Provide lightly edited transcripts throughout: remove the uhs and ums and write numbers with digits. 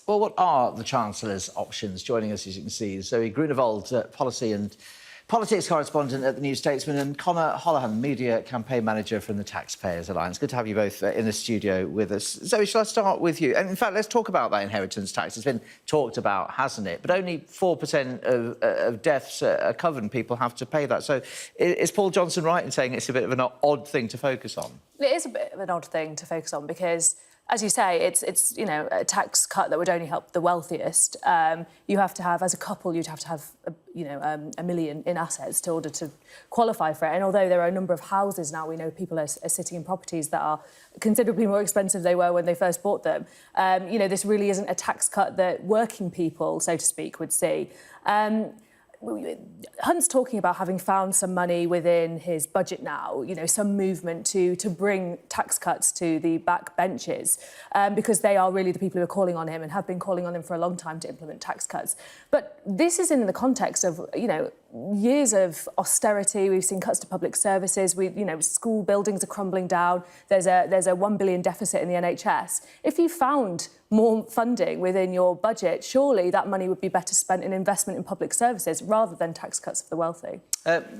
Well, what are the Chancellor's options? Joining us, as you can see, is Zoe Grunewald, policy and politics correspondent at the New Statesman, and Conor Holohan, media campaign manager from the Taxpayers Alliance. Good to have you both in the studio with us. Zoe, shall I start with you? And in fact, let's talk about that inheritance tax. It's been talked about, hasn't it? But only 4% of deaths are covered and people have to pay that. So is Paul Johnson right in saying it's a bit of an odd thing to focus on? It is a bit of an odd thing to focus on because, as you say, it's a tax cut that would only help the wealthiest. You have to have, as a couple, you'd have to have $1 million in assets in order to qualify for it. And although there are a number of houses now, we know people are sitting in properties that are considerably more expensive than they were when they first bought them. This really isn't a tax cut that working people, so to speak, would see. Hunt's talking about having found some money within his budget now, some movement to bring tax cuts to the backbenches, because they are really the people who are calling on him and have been calling on him for a long time to implement tax cuts. But this is in the context of, years of austerity. We've seen cuts to public services. School buildings are crumbling down. There's a $1 billion deficit in the NHS. If you found more funding within your budget, surely that money would be better spent in investment in public services rather than tax cuts for the wealthy.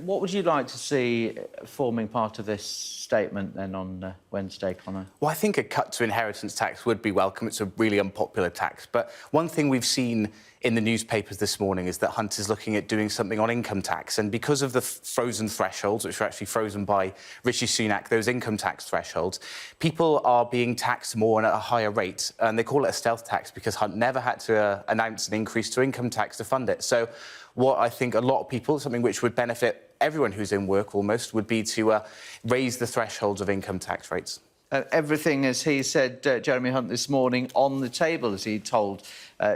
What would you like to see forming part of this statement then on Wednesday, Conor? Well, I think a cut to inheritance tax would be welcome. It's a really unpopular tax. But one thing we've seen in the newspapers this morning is that Hunt is looking at doing something on income tax. And because of the frozen thresholds, which were actually frozen by Rishi Sunak, those income tax thresholds, people are being taxed more and at a higher rate. And they call it a stealth tax because Hunt never had to announce an increase to income tax to fund it. So what I think a lot of people, something which would benefit everyone who's in work almost, would be to raise the thresholds of income tax rates. Everything, as he said, Jeremy Hunt, this morning, on the table, as he told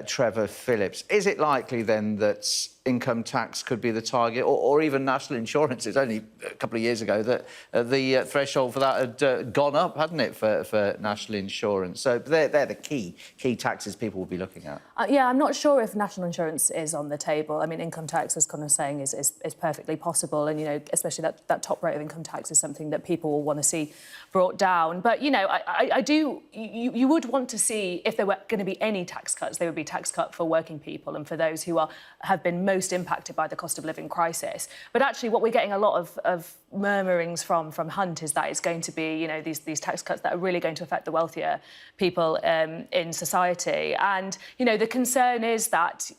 Trevor Phillips. Is it likely, then, that income tax could be the target, or even national insurance? It's only a couple of years ago that the threshold for that had gone up, hadn't it, for national insurance? So they're the key taxes people will be looking at. Yeah, I'm not sure if national insurance is on the table. I mean, income tax, as Conor's saying, is perfectly possible. And, especially that top rate of income tax is something that people will want to see brought down. But, you would want to see, if there were going to be any tax cuts, they would be tax cut for working people and for those who have been most impacted by the cost of living crisis. But actually, what we're getting a lot of murmurings from Hunt is that it's going to be, these tax cuts that are really going to affect the wealthier people in society. And, the concern is that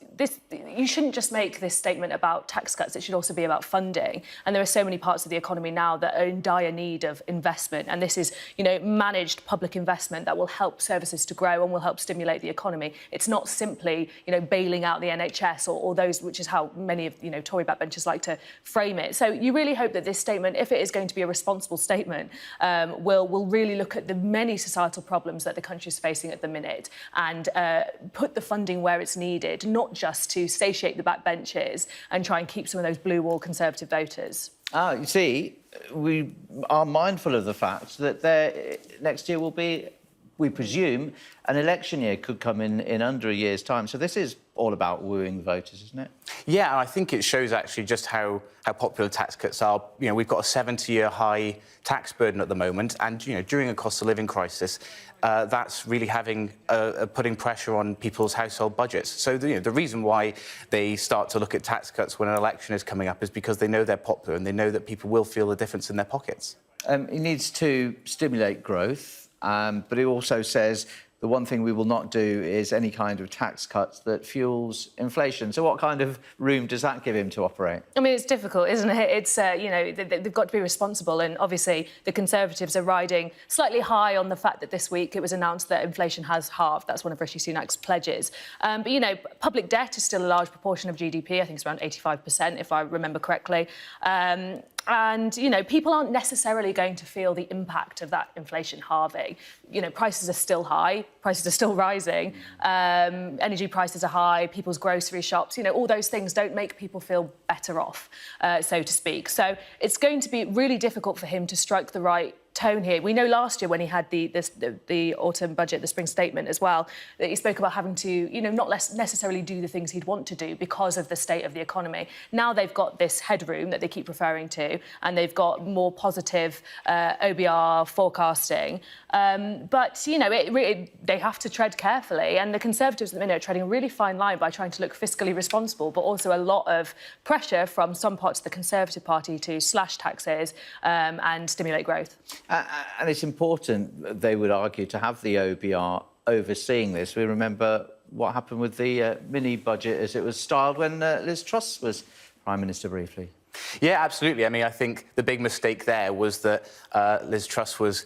you shouldn't just make this statement about tax cuts. It should also be about funding. And there are so many parts of the economy now that are in dire need of investment. And this is, managed public investment that will help services to grow and will help stimulate the economy. It's not simply, bailing out the NHS or those, which is how many of, Tory backbenchers like to frame it. So you really hope that this statement, if it is going to be a responsible statement, will really look at the many societal problems that the country is facing at the minute and put the funding where it's needed, not just to satiate the backbenchers and try and keep some of those blue wall Conservative voters. You see, we are mindful of the fact that next year will be, we presume, an election year could come in under a year's time. So this is all about wooing the voters, isn't it? Yeah, and I think it shows actually just how popular tax cuts are. We've got a 70-year high tax burden at the moment, and during a cost of living crisis, that's really putting pressure on people's household budgets. So the reason why they start to look at tax cuts when an election is coming up is because they know they're popular and they know that people will feel the difference in their pockets. He needs to stimulate growth, but he also says the one thing we will not do is any kind of tax cuts that fuels inflation. So what kind of room does that give him to operate? I mean, it's difficult, isn't it? It's, they've got to be responsible. And obviously, the Conservatives are riding slightly high on the fact that this week it was announced that inflation has halved. That's one of Rishi Sunak's pledges. But, public debt is still a large proportion of GDP. I think it's around 85%, if I remember correctly. And, people aren't necessarily going to feel the impact of that inflation halving. Prices are still high, prices are still rising, energy prices are high, people's grocery shops, all those things don't make people feel better off, so to speak. So it's going to be really difficult for him to strike the right tone here. We know last year when he had the autumn budget, the spring statement as well, that he spoke about having to, not necessarily do the things he'd want to do because of the state of the economy. Now they've got this headroom that they keep referring to, and they've got more positive OBR forecasting. But, they have to tread carefully, and the Conservatives at the minute are treading a really fine line by trying to look fiscally responsible, but also a lot of pressure from some parts of the Conservative Party to slash taxes and stimulate growth. And it's important, they would argue, to have the OBR overseeing this. We remember what happened with the mini-budget, as it was styled, when Liz Truss was Prime Minister briefly. Yeah, absolutely. I mean, I think the big mistake there was that Liz Truss was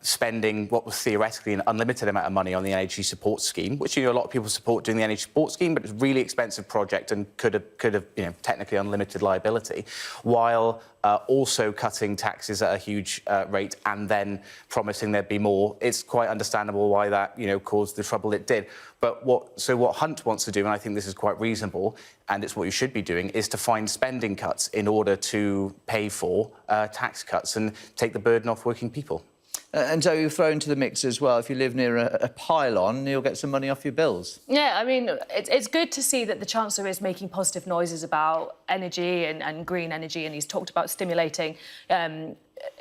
spending what was theoretically an unlimited amount of money on the energy support scheme, which a lot of people support doing the energy support scheme, but it's a really expensive project and could have technically unlimited liability, while also cutting taxes at a huge rate and then promising there'd be more. It's quite understandable why that caused the trouble it did. But what Hunt wants to do, and I think this is quite reasonable, and it's what you should be doing, is to find spending cuts in order to pay for tax cuts and take the burden off working people. And so you throw into the mix as well, if you live near a pylon, you'll get some money off your bills. Yeah, I mean, it's good to see that the Chancellor is making positive noises about energy and green energy, and he's talked about stimulating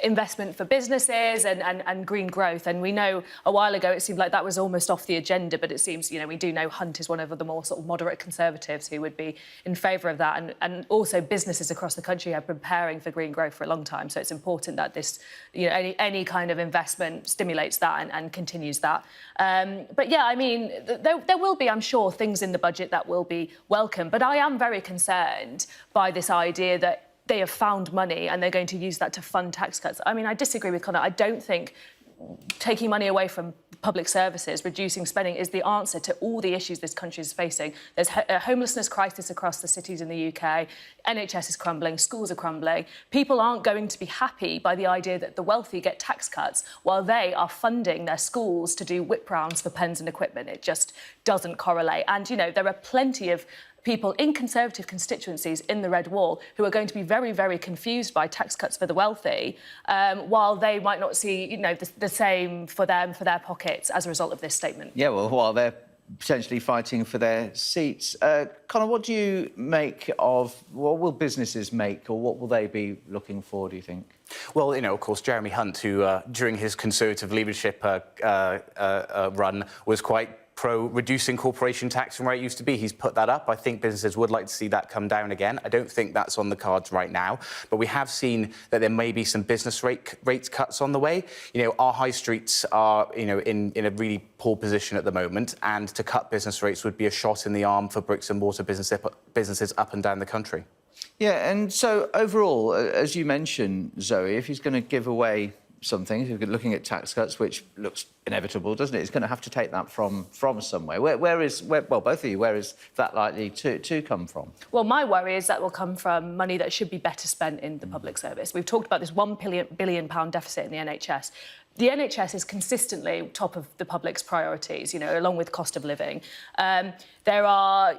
investment for businesses and green growth. And we know a while ago it seemed like that was almost off the agenda, but it seems, we do know Hunt is one of the more sort of moderate Conservatives who would be in favour of that. And also businesses across the country have been preparing for green growth for a long time. So it's important that this, any kind of investment stimulates that and continues that. But yeah, I mean, there will be, I'm sure, things in the budget that will be welcome. But I am very concerned by this idea that they have found money and they're going to use that to fund tax cuts. I mean, I disagree with Conor. I don't think taking money away from public services, reducing spending, is the answer to all the issues this country is facing. There's a homelessness crisis across the cities in the UK. NHS is crumbling, schools are crumbling. People aren't going to be happy by the idea that the wealthy get tax cuts while they are funding their schools to do whip rounds for pens and equipment. It just doesn't correlate. And, there are plenty of people in Conservative constituencies in the Red Wall who are going to be very, very confused by tax cuts for the wealthy, while they might not see, the same for them, for their pockets, as a result of this statement. Yeah, well, while they're potentially fighting for their seats. Conor, what do you make of, what will businesses make, or what will they be looking for, do you think? Well, of course, Jeremy Hunt, who during his Conservative leadership run was quite pro-reducing corporation tax from where it used to be. He's put that up. I think businesses would like to see that come down again. I don't think that's on the cards right now, but we have seen that there may be some business rate cuts on the way. Our high streets are, in a really poor position at the moment, and to cut business rates would be a shot in the arm for bricks and mortar businesses up and down the country. Yeah, and so overall, as you mentioned, Zoe, if he's going to give away something, if you're looking at tax cuts, which looks inevitable, doesn't it? It's going to have to take that from somewhere. Well, both of you, where is that likely to come from? Well, my worry is that will come from money that should be better spent in the public service. We've talked about this £1 billion deficit in the NHS. The NHS is consistently top of the public's priorities, along with cost of living. There are,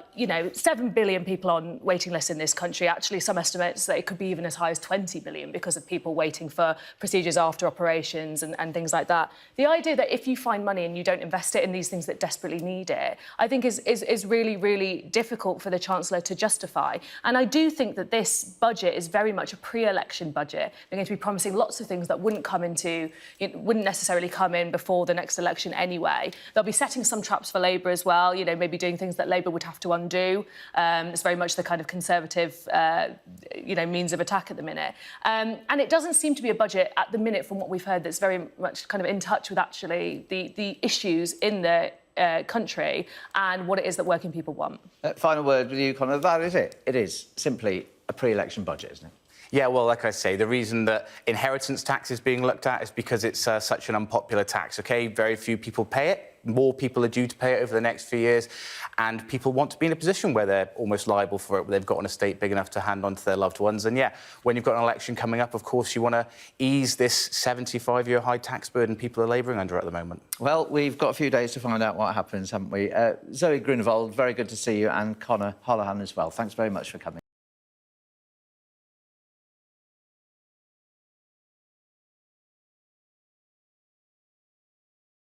7 billion people on waiting lists in this country. Actually, some estimates that it could be even as high as 20 billion because of people waiting for procedures after operations and things like that. The idea that if you find money and you don't invest it in these things that desperately need it, I think is really, really difficult for the Chancellor to justify. And I do think that this budget is very much a pre-election budget. They're going to be promising lots of things that wouldn't necessarily come in before the next election anyway. They'll be setting some traps for Labour as well, maybe doing things that Labour would have to undo. It's very much the kind of Conservative, means of attack at the minute. And it doesn't seem to be a budget at the minute, from what we've heard, that's very much kind of in touch with actually the issues in the country and what it is that working people want. Final word with you, Conor. That is it. It is simply a pre-election budget, isn't it? Yeah, well, like I say, the reason that inheritance tax is being looked at is because it's such an unpopular tax, OK? Very few people pay it. More people are due to pay it over the next few years, and people want to be in a position where they're almost liable for it, where they've got an estate big enough to hand on to their loved ones. And, yeah, when you've got an election coming up, of course, you want to ease this 75-year high tax burden people are labouring under at the moment. Well, we've got a few days to find out what happens, haven't we? Zoe Grunewald, very good to see you, and Conor Holohan as well. Thanks very much for coming.